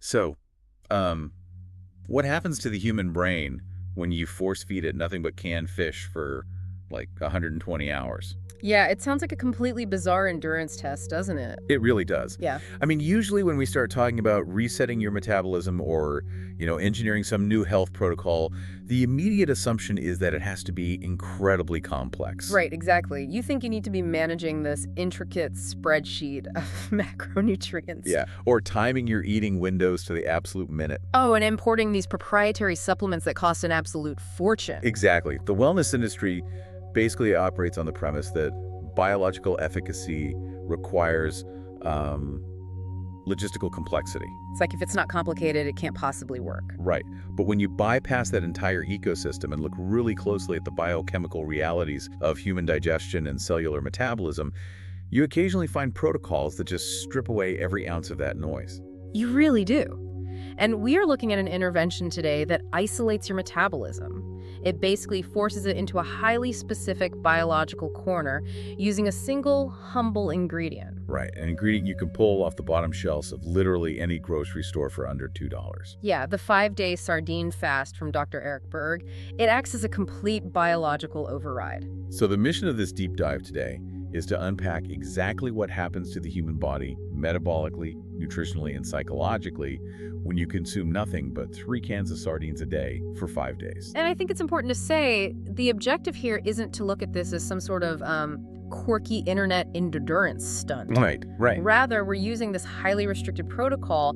So, um, what happens to the human brain when you force feed it nothing but canned fish for like 120 hours? Yeah, it sounds like a completely bizarre endurance test, doesn't it? It really does. Yeah. I mean, usually when we start talking about resetting your metabolism or, engineering some new health protocol, the immediate assumption is that it has to be incredibly complex. Right, exactly. You think you need to be managing this intricate spreadsheet of macronutrients. Yeah. Or timing your eating windows to the absolute minute. Oh, and importing these proprietary supplements that cost an absolute fortune. Exactly. The wellness industry basically operates on the premise that biological efficacy requires logistical complexity. It's like if it's not complicated, it can't possibly work. Right. But when you bypass that entire ecosystem and look really closely at the biochemical realities of human digestion and cellular metabolism, you occasionally find protocols that just strip away every ounce of that noise. You really do. And we are looking at an intervention today that isolates your metabolism. It basically forces it into a highly specific biological corner using a single, humble ingredient. Right, an ingredient you can pull off the bottom shelves of literally any grocery store for under $2. Yeah, the 5-day Sardine Fast from Dr. Eric Berg, it acts as a complete biological override. So the mission of this deep dive today is to unpack exactly what happens to the human body metabolically, nutritionally, and psychologically when you consume nothing but 3 cans of sardines a day for 5 days. And I think it's important to say the objective here isn't to look at this as some sort of quirky internet endurance stunt. Right, right. Rather, we're using this highly restricted protocol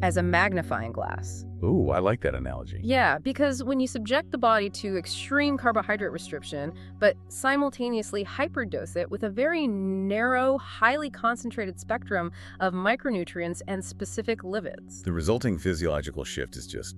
as a magnifying glass. Ooh, I like that analogy. Yeah, because when you subject the body to extreme carbohydrate restriction, but simultaneously hyperdose it with a very narrow, highly concentrated spectrum of micronutrients and specific lipids. The resulting physiological shift is just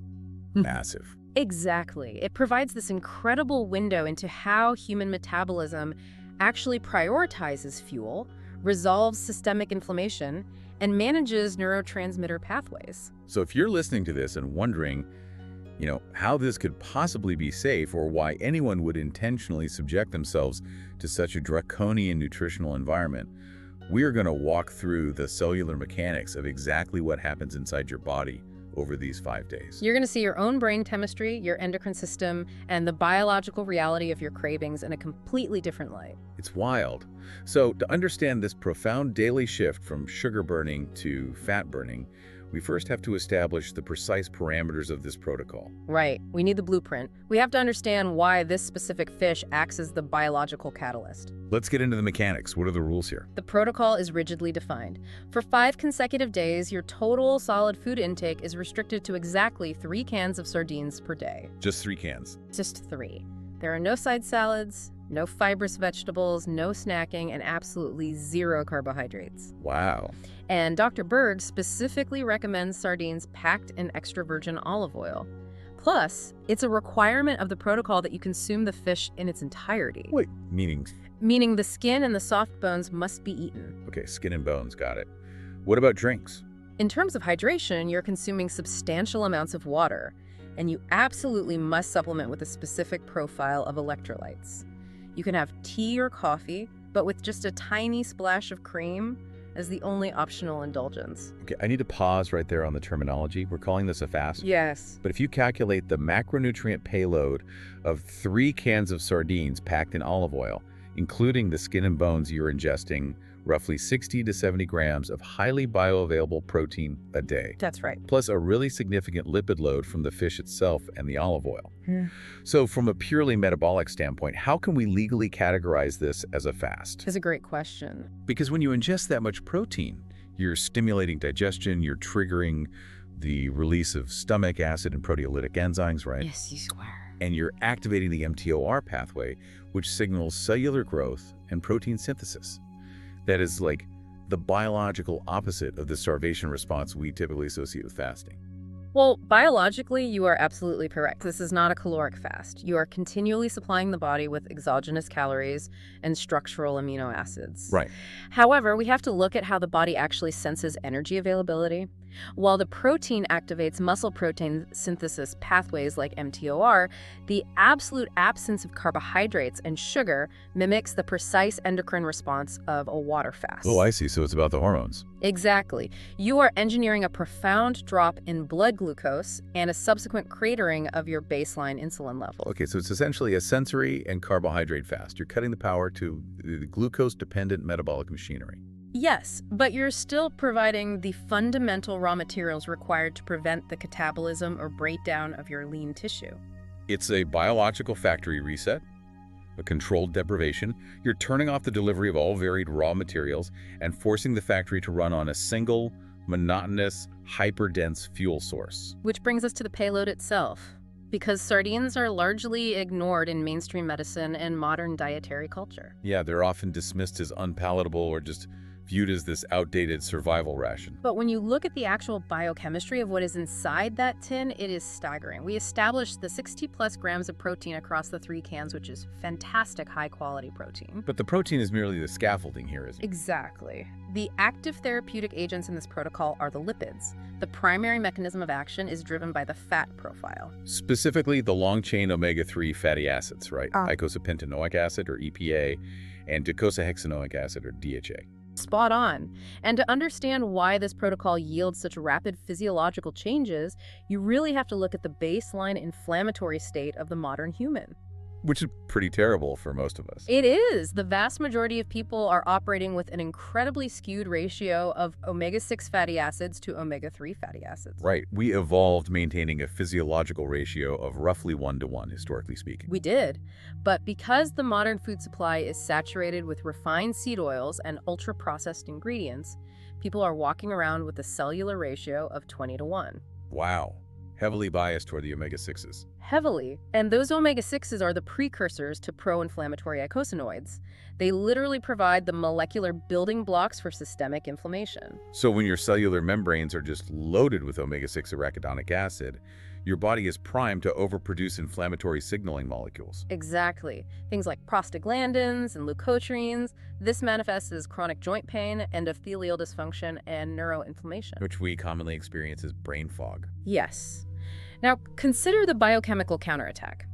massive. Exactly. It provides this incredible window into how human metabolism actually prioritizes fuel, resolves systemic inflammation, and manages neurotransmitter pathways. So if you're listening to this and wondering, how this could possibly be safe or why anyone would intentionally subject themselves to such a draconian nutritional environment, we are going to walk through the cellular mechanics of exactly what happens inside your body over these 5 days. You're going to see your own brain chemistry, your endocrine system, and the biological reality of your cravings in a completely different light. It's wild. So to understand this profound daily shift from sugar burning to fat burning, we first have to establish the precise parameters of this protocol. Right. We need the blueprint. We have to understand why this specific fish acts as the biological catalyst. Let's get into the mechanics. What are the rules here? The protocol is rigidly defined. For 5 consecutive days, your total solid food intake is restricted to exactly 3 cans of sardines per day. Just 3 cans. Just 3. There are no side salads, no fibrous vegetables, no snacking, and absolutely 0 carbohydrates. Wow. And Dr. Berg specifically recommends sardines packed in extra virgin olive oil. Plus, it's a requirement of the protocol that you consume the fish in its entirety. Wait, meaning? Meaning the skin and the soft bones must be eaten. Okay, skin and bones, got it. What about drinks? In terms of hydration, you're consuming substantial amounts of water, and you absolutely must supplement with a specific profile of electrolytes. You can have tea or coffee, but with just a tiny splash of cream as the only optional indulgence. Okay, I need to pause right there on the terminology. We're calling this a fast. Yes. But if you calculate the macronutrient payload of 3 cans of sardines packed in olive oil, including the skin and bones, you're ingesting roughly 60 to 70 grams of highly bioavailable protein a day. That's right. Plus a really significant lipid load from the fish itself and the olive oil. So from a purely metabolic standpoint, how can we legally categorize this as a fast? That's a great question. Because when you ingest that much protein, you're stimulating digestion, you're triggering the release of stomach acid and proteolytic enzymes, right? Yes, you swear. And you're activating the mTOR pathway, which signals cellular growth and protein synthesis. That is like the biological opposite of the starvation response we typically associate with fasting. Well, biologically, you are absolutely correct. This is not a caloric fast. You are continually supplying the body with exogenous calories and structural amino acids. Right. However, we have to look at how the body actually senses energy availability. While the protein activates muscle protein synthesis pathways like mTOR, the absolute absence of carbohydrates and sugar mimics the precise endocrine response of a water fast. Oh, I see. So it's about the hormones. Exactly. You are engineering a profound drop in blood glucose and a subsequent cratering of your baseline insulin level. Okay, so it's essentially a sensory and carbohydrate fast. You're cutting the power to the glucose-dependent metabolic machinery. Yes, but you're still providing the fundamental raw materials required to prevent the catabolism or breakdown of your lean tissue. It's a biological factory reset, a controlled deprivation. You're turning off the delivery of all varied raw materials and forcing the factory to run on a single, monotonous, hyperdense fuel source. Which brings us to the payload itself. Because sardines are largely ignored in mainstream medicine and modern dietary culture. Yeah, they're often dismissed as unpalatable or just viewed as this outdated survival ration. But when you look at the actual biochemistry of what is inside that tin, it is staggering. We established the 60+ grams of protein across the 3 cans, which is fantastic high-quality protein. But the protein is merely the scaffolding here, isn't it? Exactly. The active therapeutic agents in this protocol are the lipids. The primary mechanism of action is driven by the fat profile. Specifically, the long-chain omega-3 fatty acids, right? Eicosapentaenoic acid, or EPA, and docosahexaenoic acid, or DHA. Spot on. And to understand why this protocol yields such rapid physiological changes, you really have to look at the baseline inflammatory state of the modern human. Which is pretty terrible for most of us. It is. The vast majority of people are operating with an incredibly skewed ratio of omega-6 fatty acids to omega-3 fatty acids. Right. We evolved maintaining a physiological ratio of roughly 1-to-1, historically speaking. We did. But because the modern food supply is saturated with refined seed oils and ultra-processed ingredients, people are walking around with a cellular ratio of 20-to-1. Wow. Heavily biased toward the omega-6s. Heavily. And those omega-6s are the precursors to pro-inflammatory eicosanoids. They literally provide the molecular building blocks for systemic inflammation. So when your cellular membranes are just loaded with omega-6 arachidonic acid, your body is primed to overproduce inflammatory signaling molecules. Exactly. Things like prostaglandins and leukotrienes. This manifests as chronic joint pain, endothelial dysfunction, and neuroinflammation. Which we commonly experience as brain fog. Yes. Now, consider the biochemical counterattack.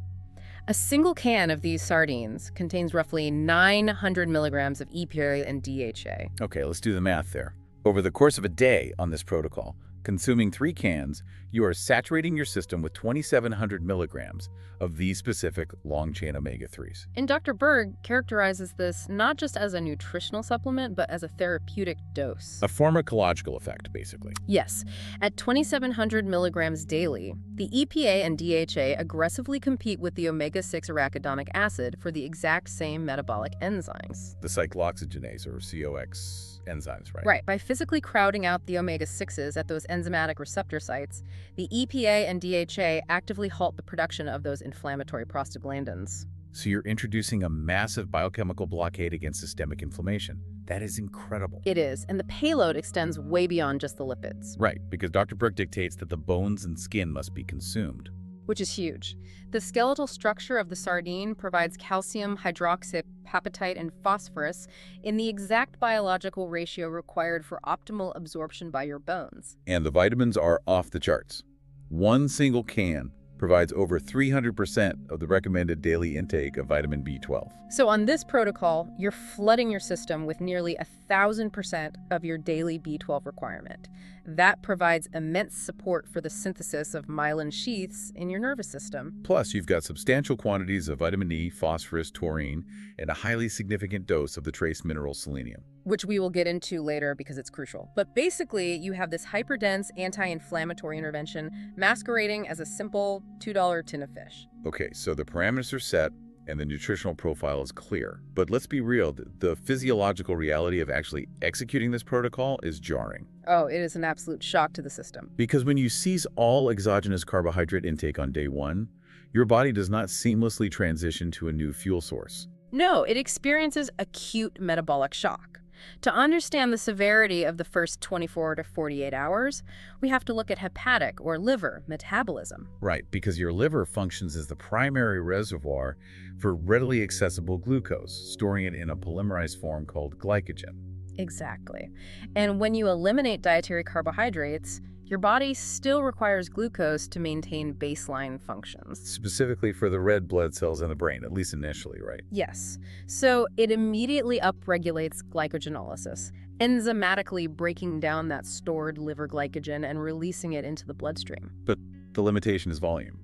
A single can of these sardines contains roughly 900 milligrams of EPA and DHA. Okay, let's do the math there. Over the course of a day on this protocol, consuming 3 cans, you are saturating your system with 2,700 milligrams of these specific long-chain omega-3s. And Dr. Berg characterizes this not just as a nutritional supplement, but as a therapeutic dose. A pharmacological effect, basically. Yes. At 2,700 milligrams daily, the EPA and DHA aggressively compete with the omega-6 arachidonic acid for the exact same metabolic enzymes. The cyclooxygenase, or COX enzymes, right? Right. By physically crowding out the omega-6s at those enzymatic receptor sites, the EPA and DHA actively halt the production of those inflammatory prostaglandins. So you're introducing a massive biochemical blockade against systemic inflammation. That is incredible. It is, and the payload extends way beyond just the lipids. Right, because Dr. Berg dictates that the bones and skin must be consumed. Which is huge. The skeletal structure of the sardine provides calcium, hydroxyapatite, and phosphorus in the exact biological ratio required for optimal absorption by your bones. And the vitamins are off the charts. One single can provides over 300% of the recommended daily intake of vitamin B12. So on this protocol, you're flooding your system with nearly 1,000% of your daily B12 requirement. That provides immense support for the synthesis of myelin sheaths in your nervous system. Plus, you've got substantial quantities of vitamin E, phosphorus, taurine, and a highly significant dose of the trace mineral selenium. Which we will get into later because it's crucial. But basically, you have this hyperdense anti-inflammatory intervention masquerading as a simple $2 tin of fish. Okay, so the parameters are set and the nutritional profile is clear. But let's be real, the physiological reality of actually executing this protocol is jarring. Oh, it is an absolute shock to the system. Because when you cease all exogenous carbohydrate intake on day 1, your body does not seamlessly transition to a new fuel source. No, it experiences acute metabolic shock. To understand the severity of the first 24 to 48 hours, we have to look at hepatic or liver metabolism. Right, because your liver functions as the primary reservoir for readily accessible glucose, storing it in a polymerized form called glycogen. Exactly. And when you eliminate dietary carbohydrates, your body still requires glucose to maintain baseline functions. Specifically for the red blood cells in the brain, at least initially, right? Yes. So it immediately upregulates glycogenolysis, enzymatically breaking down that stored liver glycogen and releasing it into the bloodstream. But the limitation is volume.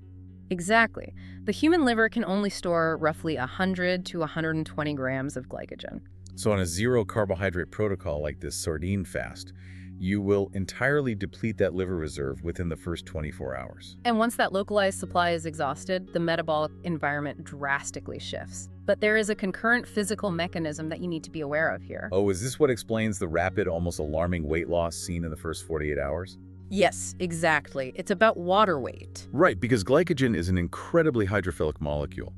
Exactly. The human liver can only store roughly 100 to 120 grams of glycogen. So on a zero carbohydrate protocol like this Sardine Fast, you will entirely deplete that liver reserve within the first 24 hours. And once that localized supply is exhausted, the metabolic environment drastically shifts. But there is a concurrent physical mechanism that you need to be aware of here. Oh, is this what explains the rapid, almost alarming weight loss seen in the first 48 hours? Yes, exactly. It's about water weight. Right, because glycogen is an incredibly hydrophilic molecule.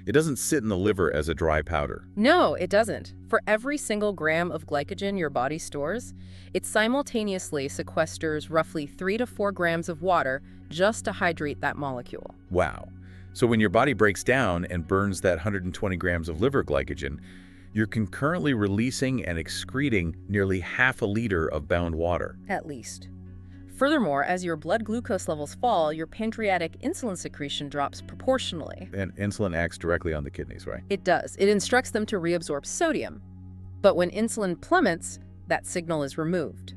It doesn't sit in the liver as a dry powder. No, it doesn't. For every single gram of glycogen your body stores, it simultaneously sequesters roughly 3 to 4 grams of water just to hydrate that molecule. Wow. So when your body breaks down and burns that 120 grams of liver glycogen, you're concurrently releasing and excreting nearly half a liter of bound water. At least. Furthermore, as your blood glucose levels fall, your pancreatic insulin secretion drops proportionally. And insulin acts directly on the kidneys, right? It does. It instructs them to reabsorb sodium. But when insulin plummets, that signal is removed.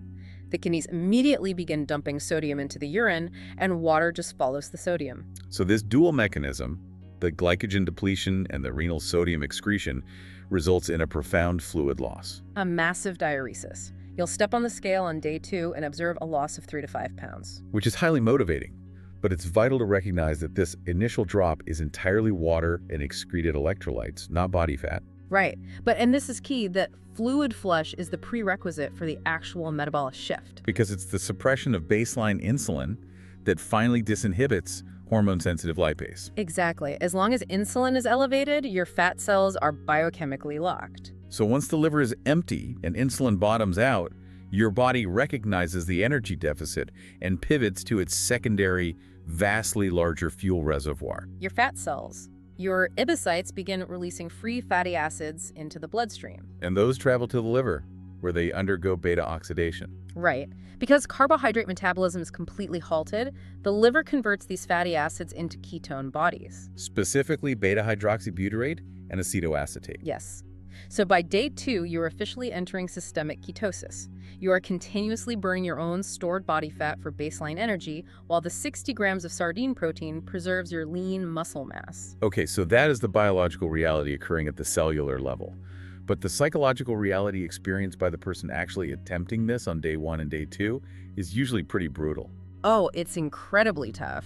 The kidneys immediately begin dumping sodium into the urine, and water just follows the sodium. So this dual mechanism, the glycogen depletion and the renal sodium excretion, results in a profound fluid loss. A massive diuresis. You'll step on the scale on day 2 and observe a loss of 3 to 5 pounds. Which is highly motivating. But it's vital to recognize that this initial drop is entirely water and excreted electrolytes, not body fat. Right. And this is key, that fluid flush is the prerequisite for the actual metabolic shift. Because it's the suppression of baseline insulin that finally disinhibits hormone-sensitive lipase. Exactly. As long as insulin is elevated, your fat cells are biochemically locked. So once the liver is empty and insulin bottoms out, your body recognizes the energy deficit and pivots to its secondary, vastly larger fuel reservoir. Your fat cells, your ibocytes, begin releasing free fatty acids into the bloodstream. And those travel to the liver, where they undergo beta oxidation. Right. Because carbohydrate metabolism is completely halted, the liver converts these fatty acids into ketone bodies. Specifically beta-hydroxybutyrate and acetoacetate. Yes. So by day 2, you're officially entering systemic ketosis. You are continuously burning your own stored body fat for baseline energy, while the 60 grams of sardine protein preserves your lean muscle mass. Okay, so that is the biological reality occurring at the cellular level. But the psychological reality experienced by the person actually attempting this on day 1 and day 2 is usually pretty brutal. Oh, it's incredibly tough.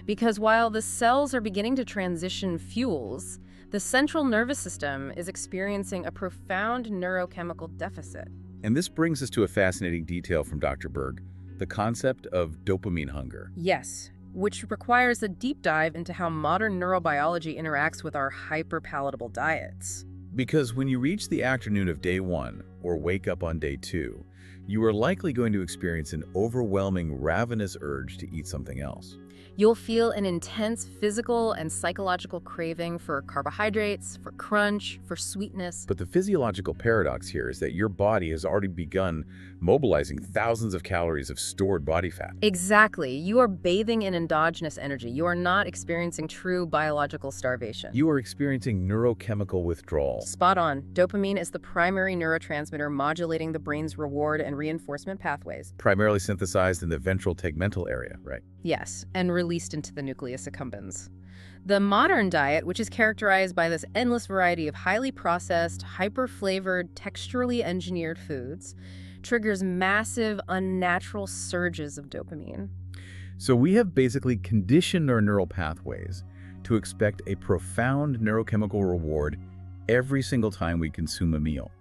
Because while the cells are beginning to transition fuels, the central nervous system is experiencing a profound neurochemical deficit. And this brings us to a fascinating detail from Dr. Berg, the concept of dopamine hunger. Yes, which requires a deep dive into how modern neurobiology interacts with our hyperpalatable diets. Because when you reach the afternoon of day 1 or wake up on day 2, you are likely going to experience an overwhelming ravenous urge to eat something else. You'll feel an intense physical and psychological craving for carbohydrates, for crunch, for sweetness. But the physiological paradox here is that your body has already begun mobilizing thousands of calories of stored body fat. Exactly. You are bathing in endogenous energy. You are not experiencing true biological starvation. You are experiencing neurochemical withdrawal. Spot on. Dopamine is the primary neurotransmitter modulating the brain's reward and reinforcement pathways. Primarily synthesized in the ventral tegmental area, right? Yes, and released into the nucleus accumbens. The modern diet, which is characterized by this endless variety of highly processed, hyper-flavored, texturally engineered foods, triggers massive, unnatural surges of dopamine. So we have basically conditioned our neural pathways to expect a profound neurochemical reward every single time we consume a meal.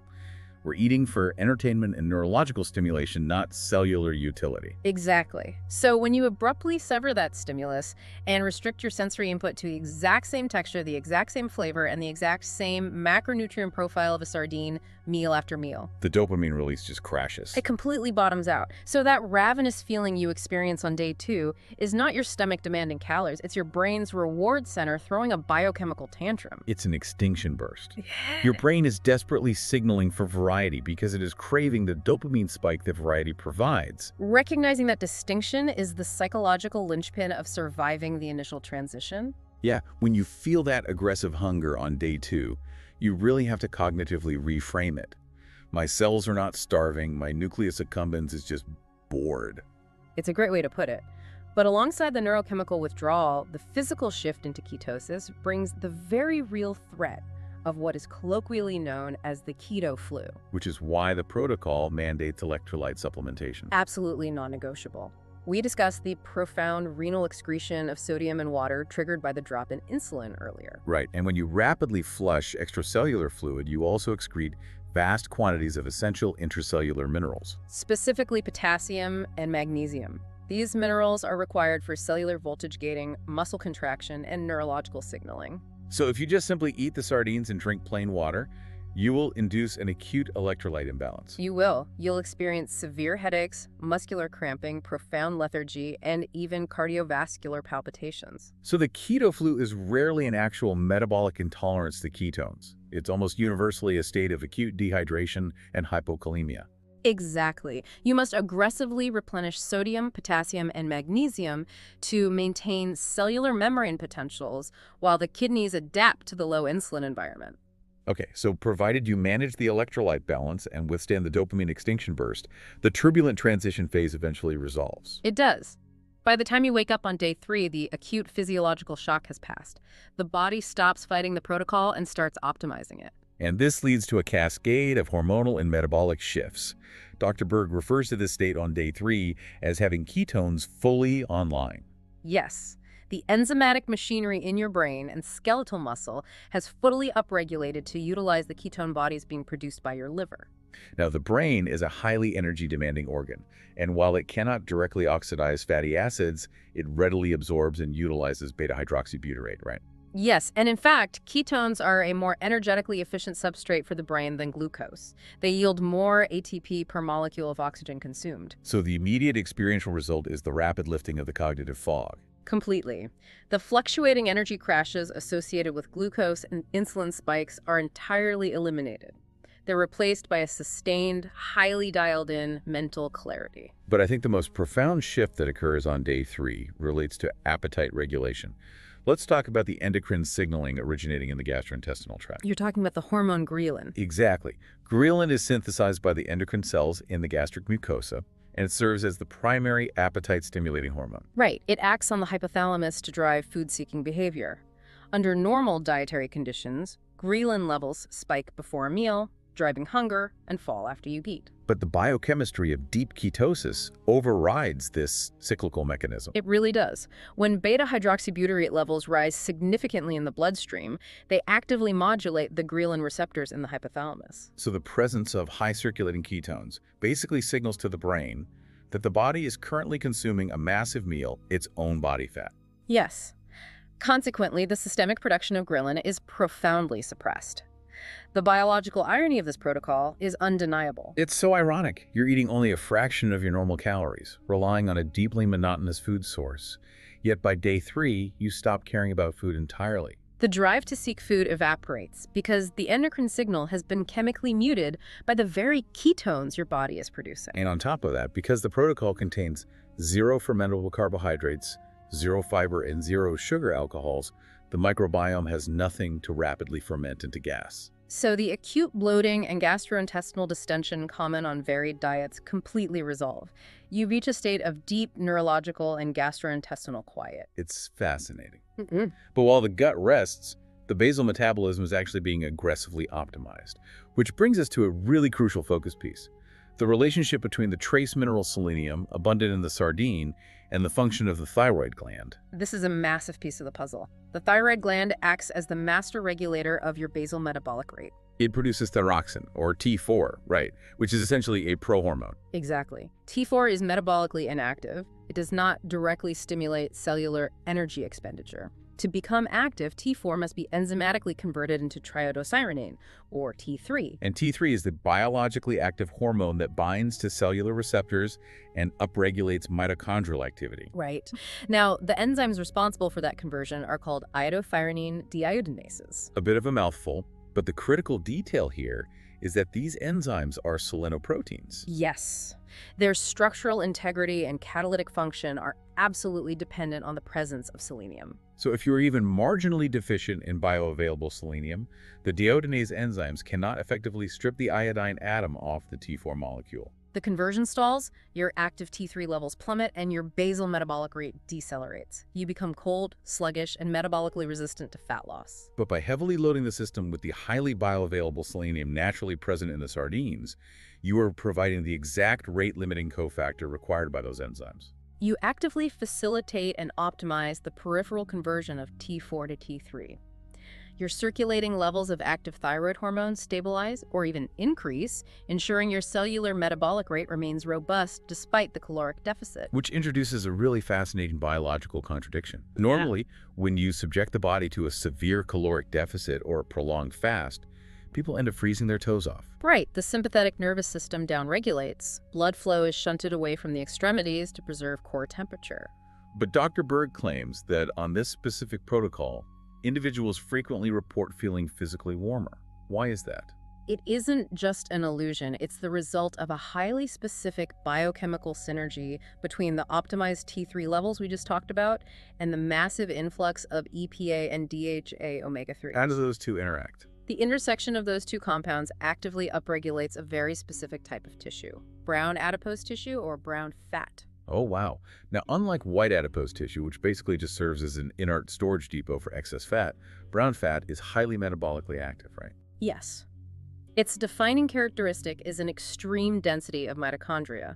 We're eating for entertainment and neurological stimulation, not cellular utility. Exactly. So when you abruptly sever that stimulus and restrict your sensory input to the exact same texture, the exact same flavor, and the exact same macronutrient profile of a sardine meal after meal, the dopamine release just crashes. it completely bottoms out. So that ravenous feeling you experience on day 2 is not your stomach demanding calories. It's your brain's reward center throwing a biochemical tantrum. It's an extinction burst. Your brain is desperately signaling for variety variety because it is craving the dopamine spike that variety provides. Recognizing that distinction is the psychological linchpin of surviving the initial transition. Yeah, when you feel that aggressive hunger on day 2, you really have to cognitively reframe it. My cells are not starving, my nucleus accumbens is just bored. It's a great way to put it. But alongside the neurochemical withdrawal, the physical shift into ketosis brings the very real threat of what is colloquially known as the keto flu. Which is why the protocol mandates electrolyte supplementation. Absolutely non-negotiable. We discussed the profound renal excretion of sodium and water triggered by the drop in insulin earlier. Right, and when you rapidly flush extracellular fluid, you also excrete vast quantities of essential intracellular minerals. Specifically potassium and magnesium. These minerals are required for cellular voltage gating, muscle contraction, and neurological signaling. So if you just simply eat the sardines and drink plain water, you will induce an acute electrolyte imbalance. You will. You'll experience severe headaches, muscular cramping, profound lethargy, and even cardiovascular palpitations. So the keto flu is rarely an actual metabolic intolerance to ketones. It's almost universally a state of acute dehydration and hypokalemia. Exactly. You must aggressively replenish sodium, potassium, and magnesium to maintain cellular membrane potentials while the kidneys adapt to the low insulin environment. Okay, so provided you manage the electrolyte balance and withstand the dopamine extinction burst, the turbulent transition phase eventually resolves. It does. By the time you wake up on day 3, the acute physiological shock has passed. The body stops fighting the protocol and starts optimizing it. And this leads to a cascade of hormonal and metabolic shifts. Dr. Berg refers to this state on day 3 as having ketones fully online. Yes. The enzymatic machinery in your brain and skeletal muscle has fully upregulated to utilize the ketone bodies being produced by your liver. Now, the brain is a highly energy-demanding organ, and while it cannot directly oxidize fatty acids, it readily absorbs and utilizes beta-hydroxybutyrate, right? Yes, and in fact, ketones are a more energetically efficient substrate for the brain than glucose. They yield more ATP per molecule of oxygen consumed. So the immediate experiential result is the rapid lifting of the cognitive fog. Completely. The fluctuating energy crashes associated with glucose and insulin spikes are entirely eliminated. They're replaced by a sustained, highly dialed-in mental clarity. But I think the most profound shift that occurs on day 3 relates to appetite regulation. Let's talk about the endocrine signaling originating in the gastrointestinal tract. You're talking about the hormone ghrelin. Exactly. Ghrelin is synthesized by the endocrine cells in the gastric mucosa, and it serves as the primary appetite-stimulating hormone. Right. It acts on the hypothalamus to drive food-seeking behavior. Under normal dietary conditions, ghrelin levels spike before a meal, driving hunger, and fall after you eat. But the biochemistry of deep ketosis overrides this cyclical mechanism. It really does. When beta-hydroxybutyrate levels rise significantly in the bloodstream, they actively modulate the ghrelin receptors in the hypothalamus. So the presence of high-circulating ketones basically signals to the brain that the body is currently consuming a massive meal, its own body fat. Yes. Consequently, the systemic production of ghrelin is profoundly suppressed. The biological irony of this protocol is undeniable. It's so ironic. You're eating only a fraction of your normal calories, relying on a deeply monotonous food source. Yet by day 3, you stop caring about food entirely. The drive to seek food evaporates because the endocrine signal has been chemically muted by the very ketones your body is producing. And on top of that, because the protocol contains 0 fermentable carbohydrates, 0 fiber, and 0 sugar alcohols, the microbiome has nothing to rapidly ferment into gas. So the acute bloating and gastrointestinal distension common on varied diets completely resolve. You reach a state of deep neurological and gastrointestinal quiet. It's fascinating. But while the gut rests, the basal metabolism is actually being aggressively optimized, which brings us to a really crucial focus piece: the relationship between the trace mineral selenium, abundant in the sardine, and the function of the thyroid gland. This is a massive piece of the puzzle. The thyroid gland acts as the master regulator of your basal metabolic rate. It produces thyroxine, or T4, right, which is essentially a prohormone. Exactly. T4 is metabolically inactive. It does not directly stimulate cellular energy expenditure. To become active, T4 must be enzymatically converted into triiodoscyronine, or T3. And T3 is the biologically active hormone that binds to cellular receptors and upregulates mitochondrial activity. Right. Now, the enzymes responsible for that conversion are called iodothioneine deiodinases. A bit of a mouthful, but the critical detail here is that these enzymes are selenoproteins. Yes. Their structural integrity and catalytic function are absolutely dependent on the presence of selenium. So if you're even marginally deficient in bioavailable selenium, the deiodinase enzymes cannot effectively strip the iodine atom off the T4 molecule. The conversion stalls, your active T3 levels plummet, and your basal metabolic rate decelerates. You become cold, sluggish, and metabolically resistant to fat loss. But by heavily loading the system with the highly bioavailable selenium naturally present in the sardines, you are providing the exact rate-limiting cofactor required by those enzymes. You actively facilitate and optimize the peripheral conversion of T4 to T3. Your circulating levels of active thyroid hormone stabilize or even increase, ensuring your cellular metabolic rate remains robust despite the caloric deficit. Which introduces a really fascinating biological contradiction. Normally, when you subject the body to a severe caloric deficit or a prolonged fast, people end up freezing their toes off. Right, the sympathetic nervous system downregulates. Blood flow is shunted away from the extremities to preserve core temperature. But Dr. Berg claims that on this specific protocol, individuals frequently report feeling physically warmer. Why is that? It isn't just an illusion, it's the result of a highly specific biochemical synergy between the optimized T3 levels we just talked about and the massive influx of EPA and DHA omega-3. How do those two interact? The intersection of those two compounds actively upregulates a very specific type of tissue, brown adipose tissue or brown fat. Oh, wow. Now, unlike white adipose tissue, which basically just serves as an inert storage depot for excess fat, brown fat is highly metabolically active, right? Yes. Its defining characteristic is an extreme density of mitochondria.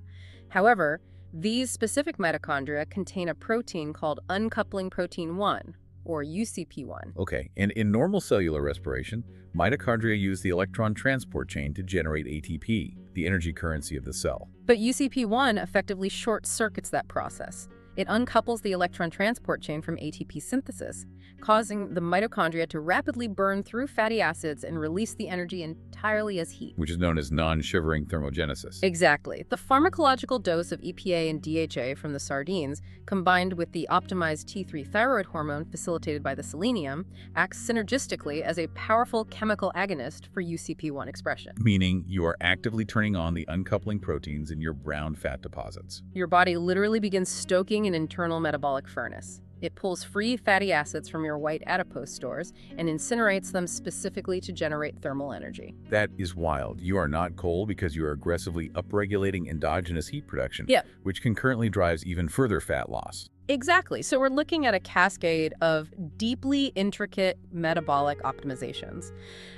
However, these specific mitochondria contain a protein called uncoupling protein 1, or UCP1. Okay, and in normal cellular respiration, mitochondria use the electron transport chain to generate ATP, the energy currency of the cell. But UCP1 effectively short-circuits that process. It uncouples the electron transport chain from ATP synthesis, causing the mitochondria to rapidly burn through fatty acids and release the energy entirely as heat. Which is known as non-shivering thermogenesis. Exactly. The pharmacological dose of EPA and DHA from the sardines, combined with the optimized T3 thyroid hormone facilitated by the selenium, acts synergistically as a powerful chemical agonist for UCP1 expression. Meaning you are actively turning on the uncoupling proteins in your brown fat deposits. Your body literally begins stoking an internal metabolic furnace. It pulls free fatty acids from your white adipose stores and incinerates them specifically to generate thermal energy. That is wild. You are not cold because you are aggressively upregulating endogenous heat production, which concurrently drives even further fat loss. Exactly. So we're looking at a cascade of deeply intricate metabolic optimizations.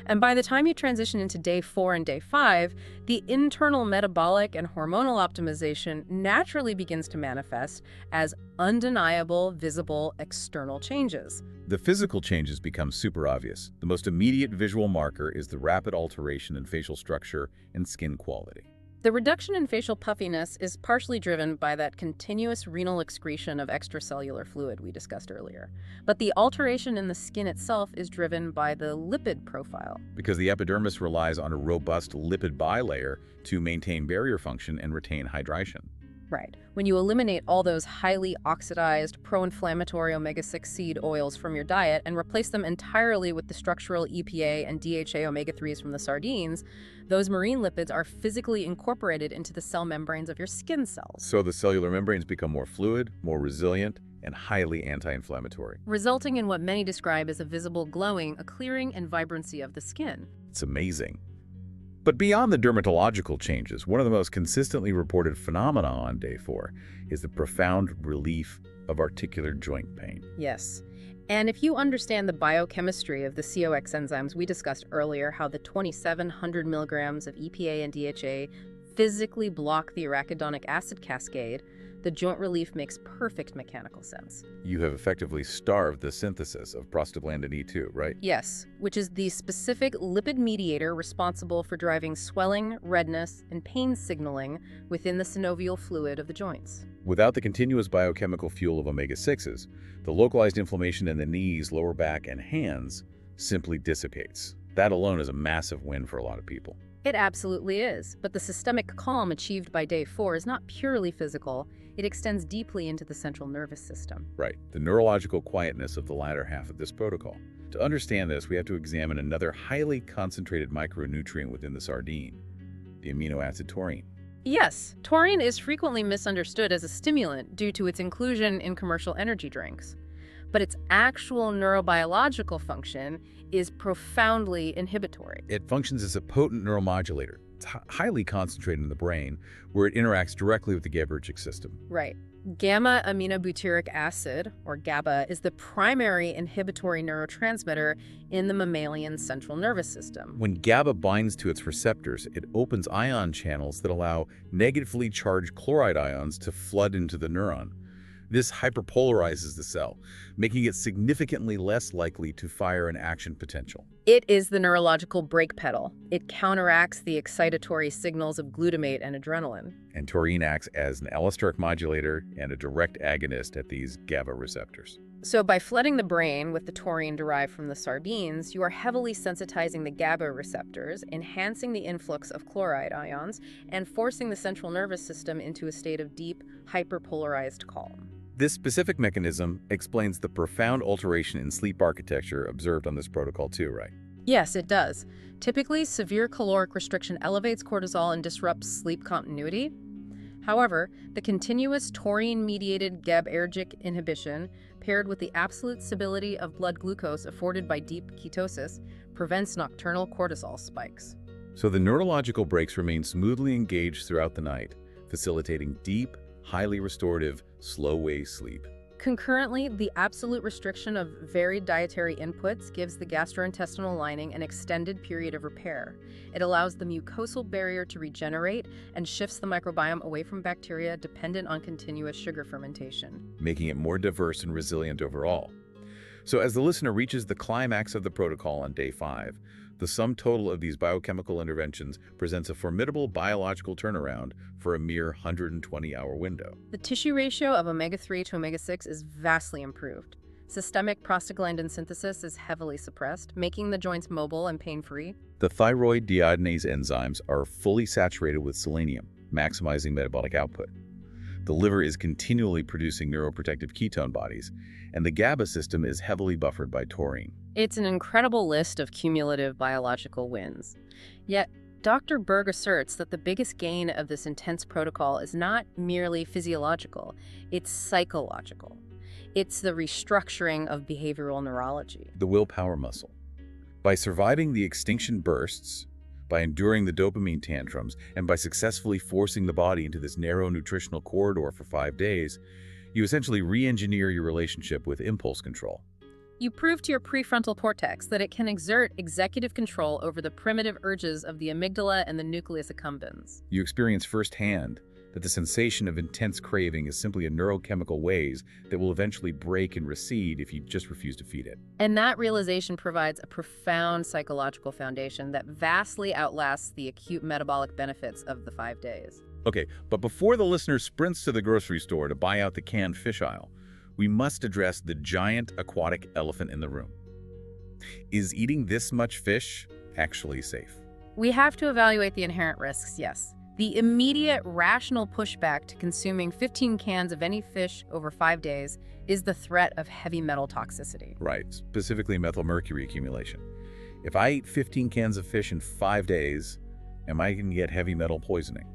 And by the time you transition into day 4 and day 5, the internal metabolic and hormonal optimization naturally begins to manifest as undeniable, visible external changes. The physical changes become super obvious. The most immediate visual marker is the rapid alteration in facial structure and skin quality. The reduction in facial puffiness is partially driven by that continuous renal excretion of extracellular fluid we discussed earlier. But the alteration in the skin itself is driven by the lipid profile. Because the epidermis relies on a robust lipid bilayer to maintain barrier function and retain hydration. Right. When you eliminate all those highly oxidized, pro-inflammatory omega-6 seed oils from your diet and replace them entirely with the structural EPA and DHA omega-3s from the sardines, those marine lipids are physically incorporated into the cell membranes of your skin cells. So the cellular membranes become more fluid, more resilient, and highly anti-inflammatory. Resulting in what many describe as a visible glowing, a clearing and vibrancy of the skin. It's amazing. But beyond the dermatological changes, one of the most consistently reported phenomena on day 4 is the profound relief of articular joint pain. Yes. And if you understand the biochemistry of the COX enzymes we discussed earlier, how the 2,700 milligrams of EPA and DHA physically block the arachidonic acid cascade, the joint relief makes perfect mechanical sense. You have effectively starved the synthesis of prostaglandin E2, right? Yes, which is the specific lipid mediator responsible for driving swelling, redness, and pain signaling within the synovial fluid of the joints. Without the continuous biochemical fuel of omega-6s, the localized inflammation in the knees, lower back, and hands simply dissipates. That alone is a massive win for a lot of people. It absolutely is, but the systemic calm achieved by day 4 is not purely physical. It extends deeply into the central nervous system. Right, the neurological quietness of the latter half of this protocol. To understand this, we have to examine another highly concentrated micronutrient within the sardine, the amino acid taurine. Yes, taurine is frequently misunderstood as a stimulant due to its inclusion in commercial energy drinks. But its actual neurobiological function is profoundly inhibitory. It functions as a potent neuromodulator. It's highly concentrated in the brain, where it interacts directly with the GABAergic system. Right. Gamma-aminobutyric acid, or GABA, is the primary inhibitory neurotransmitter in the mammalian central nervous system. When GABA binds to its receptors, it opens ion channels that allow negatively charged chloride ions to flood into the neuron. This hyperpolarizes the cell, making it significantly less likely to fire an action potential. It is the neurological brake pedal. It counteracts the excitatory signals of glutamate and adrenaline. And taurine acts as an allosteric modulator and a direct agonist at these GABA receptors. So by flooding the brain with the taurine derived from the sardines, you are heavily sensitizing the GABA receptors, enhancing the influx of chloride ions, and forcing the central nervous system into a state of deep, hyperpolarized calm. This specific mechanism explains the profound alteration in sleep architecture observed on this protocol too, right? Yes, it does. Typically, severe caloric restriction elevates cortisol and disrupts sleep continuity. However, the continuous taurine-mediated GABAergic inhibition, paired with the absolute stability of blood glucose afforded by deep ketosis, prevents nocturnal cortisol spikes. So the neurological brakes remain smoothly engaged throughout the night, facilitating deep, highly restorative, slow-wave sleep. Concurrently, the absolute restriction of varied dietary inputs gives the gastrointestinal lining an extended period of repair. It allows the mucosal barrier to regenerate and shifts the microbiome away from bacteria dependent on continuous sugar fermentation, making it more diverse and resilient overall. So as the listener reaches the climax of the protocol on day 5, the sum total of these biochemical interventions presents a formidable biological turnaround for a mere 120-hour window. The tissue ratio of omega-3 to omega-6 is vastly improved. Systemic prostaglandin synthesis is heavily suppressed, making the joints mobile and pain-free. The thyroid deiodinase enzymes are fully saturated with selenium, maximizing metabolic output. The liver is continually producing neuroprotective ketone bodies, and the GABA system is heavily buffered by taurine. It's an incredible list of cumulative biological wins. Yet, Dr. Berg asserts that the biggest gain of this intense protocol is not merely physiological, it's psychological. It's the restructuring of behavioral neurology. The willpower muscle. By surviving the extinction bursts, by enduring the dopamine tantrums, and by successfully forcing the body into this narrow nutritional corridor for 5 days, you essentially re-engineer your relationship with impulse control. You prove to your prefrontal cortex that it can exert executive control over the primitive urges of the amygdala and the nucleus accumbens. You experience firsthand that the sensation of intense craving is simply a neurochemical wave that will eventually break and recede if you just refuse to feed it. And that realization provides a profound psychological foundation that vastly outlasts the acute metabolic benefits of the 5 days. Okay, but before the listener sprints to the grocery store to buy out the canned fish aisle, we must address the giant aquatic elephant in the room. Is eating this much fish actually safe? We have to evaluate the inherent risks, yes. The immediate rational pushback to consuming 15 cans of any fish over 5 days is the threat of heavy metal toxicity. Right, specifically methylmercury accumulation. If I eat 15 cans of fish in 5 days, am I going to get heavy metal poisoning?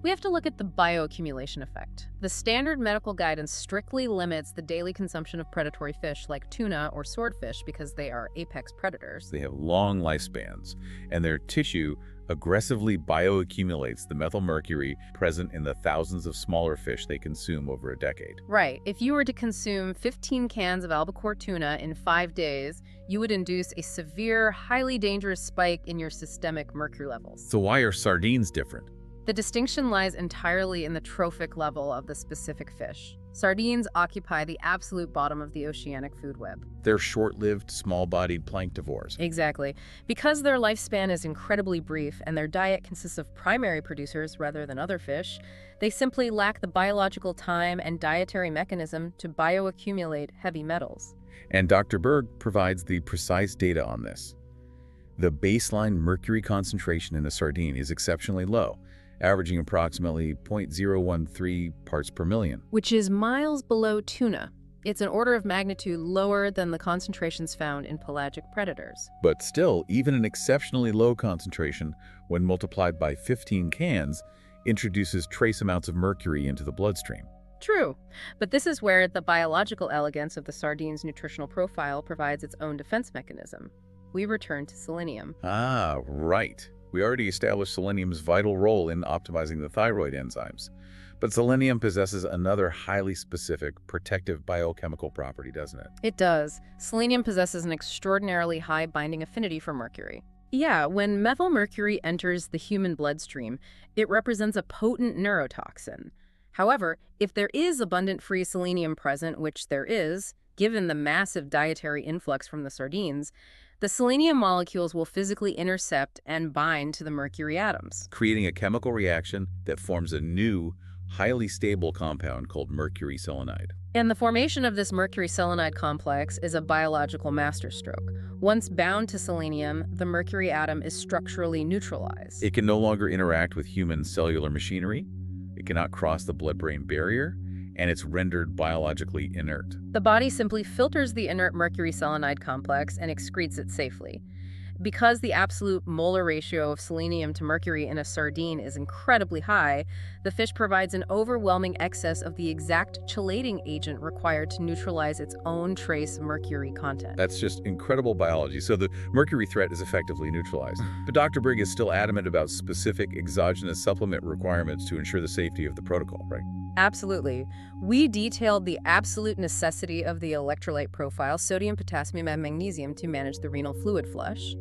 We have to look at the bioaccumulation effect. The standard medical guidance strictly limits the daily consumption of predatory fish like tuna or swordfish because they are apex predators. They have long lifespans, and their tissue aggressively bioaccumulates the methylmercury present in the thousands of smaller fish they consume over a decade. Right. If you were to consume 15 cans of albacore tuna in 5 days, you would induce a severe, highly dangerous spike in your systemic mercury levels. So why are sardines different? The distinction lies entirely in the trophic level of the specific fish. Sardines occupy the absolute bottom of the oceanic food web. They're short-lived, small-bodied planktivores. Exactly. Because their lifespan is incredibly brief and their diet consists of primary producers rather than other fish, they simply lack the biological time and dietary mechanism to bioaccumulate heavy metals. And Dr. Berg provides the precise data on this. The baseline mercury concentration in a sardine is exceptionally low, averaging approximately 0.013 parts per million. Which is miles below tuna. It's an order of magnitude lower than the concentrations found in pelagic predators. But still, even an exceptionally low concentration, when multiplied by 15 cans, introduces trace amounts of mercury into the bloodstream. True, but this is where the biological elegance of the sardine's nutritional profile provides its own defense mechanism. We return to selenium. Ah, right. We already established selenium's vital role in optimizing the thyroid enzymes. But selenium possesses another highly specific protective biochemical property, doesn't it? It does. Selenium possesses an extraordinarily high binding affinity for mercury. Yeah, when methylmercury enters the human bloodstream, it represents a potent neurotoxin. However, if there is abundant free selenium present, which there is, given the massive dietary influx from the sardines, the selenium molecules will physically intercept and bind to the mercury atoms, Creating a chemical reaction that forms a new, highly stable compound called mercury selenide. And the formation of this mercury selenide complex is a biological masterstroke. Once bound to selenium, the mercury atom is structurally neutralized. It can no longer interact with human cellular machinery, it cannot cross the blood-brain barrier, and it's rendered biologically inert. The body simply filters the inert mercury selenide complex and excretes it safely. Because the absolute molar ratio of selenium to mercury in a sardine is incredibly high, the fish provides an overwhelming excess of the exact chelating agent required to neutralize its own trace mercury content. That's just incredible biology. So the mercury threat is effectively neutralized. But Dr. Brigg is still adamant about specific exogenous supplement requirements to ensure the safety of the protocol, right? Absolutely. We detailed the absolute necessity of the electrolyte profile, sodium, potassium, and magnesium, to manage the renal fluid flush.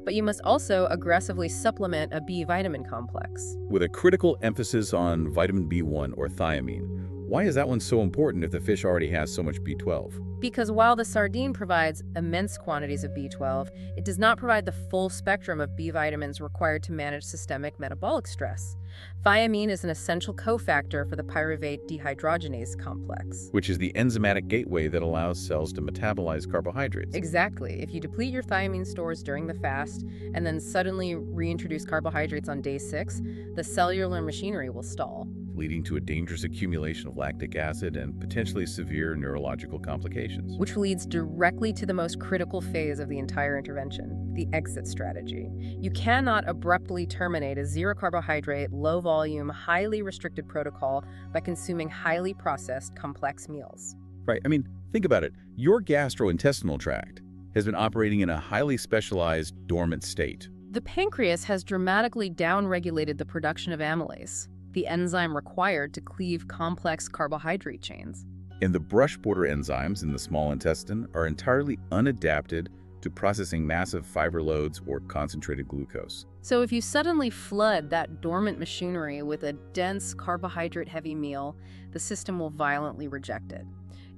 But you must also aggressively supplement a B vitamin complex. With a critical emphasis on vitamin B1 or thiamine. Why is that one so important if the fish already has so much B12? Because while the sardine provides immense quantities of B12, it does not provide the full spectrum of B vitamins required to manage systemic metabolic stress. Thiamine is an essential cofactor for the pyruvate dehydrogenase complex. Which is the enzymatic gateway that allows cells to metabolize carbohydrates. Exactly. If you deplete your thiamine stores during the fast and then suddenly reintroduce carbohydrates on day 6, the cellular machinery will stall, leading to a dangerous accumulation of lactic acid and potentially severe neurological complications. which leads directly to the most critical phase of the entire intervention, the exit strategy. You cannot abruptly terminate a zero-carbohydrate, low-volume, highly restricted protocol by consuming highly processed, complex meals. Right, I mean, think about it. Your gastrointestinal tract has been operating in a highly specialized dormant state. The pancreas has dramatically downregulated the production of amylase, the enzyme required to cleave complex carbohydrate chains. And the brush border enzymes in the small intestine are entirely unadapted to processing massive fiber loads or concentrated glucose. So if you suddenly flood that dormant machinery with a dense carbohydrate-heavy meal, the system will violently reject it.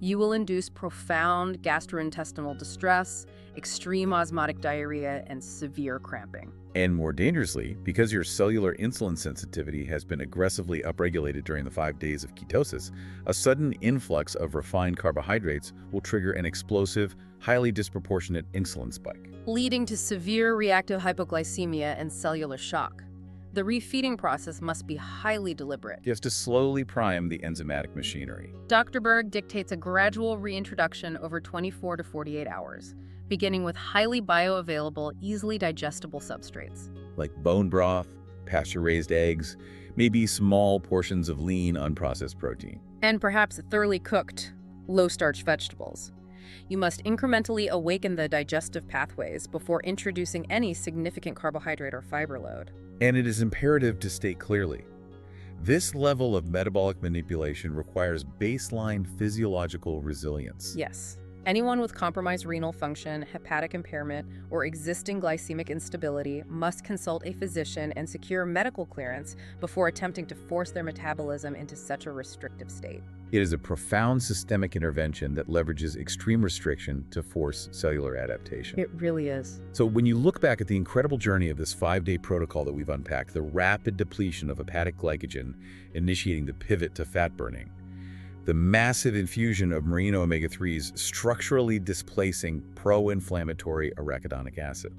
You will induce profound gastrointestinal distress, extreme osmotic diarrhea, and severe cramping. And more dangerously, because your cellular insulin sensitivity has been aggressively upregulated during the 5 days of ketosis, a sudden influx of refined carbohydrates will trigger an explosive, highly disproportionate insulin spike, leading to severe reactive hypoglycemia and cellular shock. The refeeding process must be highly deliberate. Yes, to slowly prime the enzymatic machinery. Dr. Berg dictates a gradual reintroduction over 24 to 48 hours, beginning with highly bioavailable, easily digestible substrates. Like bone broth, pasture-raised eggs, maybe small portions of lean, unprocessed protein. And perhaps thoroughly cooked, low-starch vegetables. You must incrementally awaken the digestive pathways before introducing any significant carbohydrate or fiber load. And it is imperative to state clearly, this level of metabolic manipulation requires baseline physiological resilience. Yes. Anyone with compromised renal function, hepatic impairment, or existing glycemic instability must consult a physician and secure medical clearance before attempting to force their metabolism into such a restrictive state. It is a profound systemic intervention that leverages extreme restriction to force cellular adaptation. It really is. So when you look back at the incredible journey of this 5-day protocol that we've unpacked, the rapid depletion of hepatic glycogen initiating the pivot to fat burning, the massive infusion of marine omega-3s structurally displacing pro-inflammatory arachidonic acid,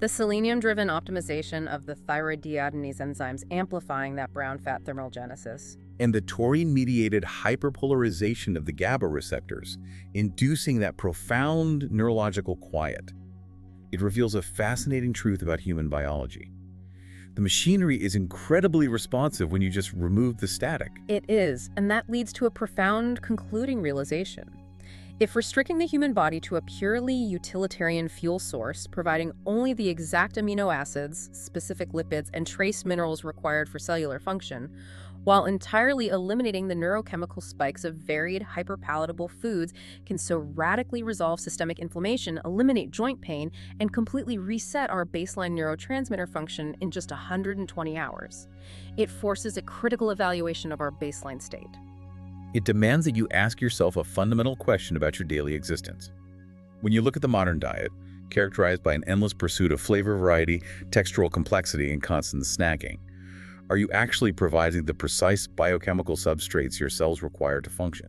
The selenium-driven optimization of the thyroid deiodinase enzymes amplifying that brown fat thermogenesis. And the taurine-mediated hyperpolarization of the GABA receptors, inducing that profound neurological quiet. It reveals a fascinating truth about human biology. The machinery is incredibly responsive when you just remove the static. It is, and that leads to a profound concluding realization. If restricting the human body to a purely utilitarian fuel source, providing only the exact amino acids, specific lipids, and trace minerals required for cellular function, while entirely eliminating the neurochemical spikes of varied hyperpalatable foods can so radically resolve systemic inflammation, eliminate joint pain, and completely reset our baseline neurotransmitter function in just 120 hours. It forces a critical evaluation of our baseline state. It demands that you ask yourself a fundamental question about your daily existence. When you look at the modern diet, characterized by an endless pursuit of flavor variety, textural complexity, and constant snacking, are you actually providing the precise biochemical substrates your cells require to function?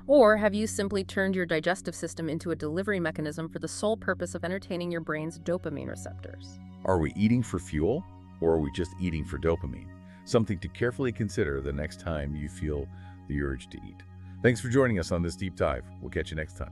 Or have you simply turned your digestive system into a delivery mechanism for the sole purpose of entertaining your brain's dopamine receptors? Are we eating for fuel, or are we just eating for dopamine? Something to carefully consider the next time you feel the urge to eat. Thanks for joining us on this deep dive. We'll catch you next time.